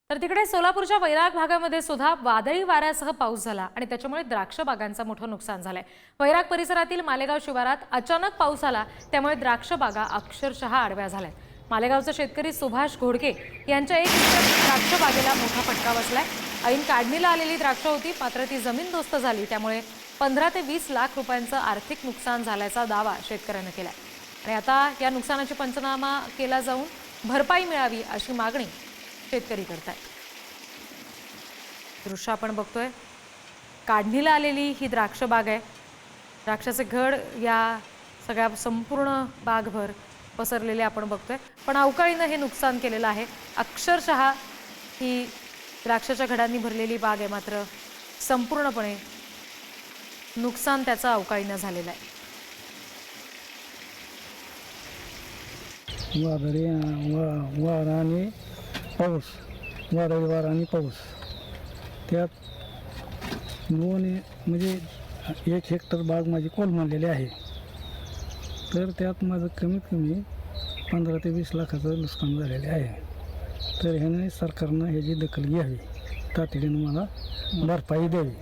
तर तिकडे सोलापूरच्या वैराग भागामध्ये सुद्धा वादळी वाऱ्यासह पाऊस झाला आणि त्याच्यामुळे द्राक्ष बागांचं मोठं नुकसान झालंय। वैराग परिसरातील मालेगाव शिवारात अचानक पाऊस आला, त्यामुळे द्राक्ष बागा अक्षरशः आडव्या झाल्या। मालेगावचे शेतकरी सुभाष घोडके यांच्या 1 एकर द्राक्ष बागेला मोठा फटका बसलाय। ऐन काढणीला आलेली द्राक्ष होती, मात्र ती जमीनदोस्त झाली, त्यामुळे 15 ते 20 लाख रुपयांचं आर्थिक नुकसान झाल्याचा दावा शेतकऱ्यांनी केलाय आणि आता या नुकसानाची पंचनामा केला जाऊन भरपाई मिळावी अशी मागणी शेतकरी करतायत। दृश्य आपण बघतोय, काढणीला आलेली ही द्राक्ष बाग आहे। द्राक्षाचे घड या सगळ्या संपूर्ण बागभर पसरलेले आपण बघतोय, पण अवकाळीनं हे नुकसान केलेलं आहे। अक्षरशः ही द्राक्षाच्या घडांनी भरलेली बाग आहे, मात्र संपूर्णपणे नुकसान त्याचं अवकाळीनं झालेलं आहे। वारा आणि पाऊस, वादळी वारा आणि पाऊस, त्यात म्हणजे 1 हेक्टर बाग माझी कोलमडलेली आहे। तर त्यात माझं कमीत कमी 15 ते 20 लाखाचं नुकसान झालेले आहे। तर ह्याने सरकारनं ह्याची दखल घ्यावी, तातडीनं मला भरपाई द्यावी।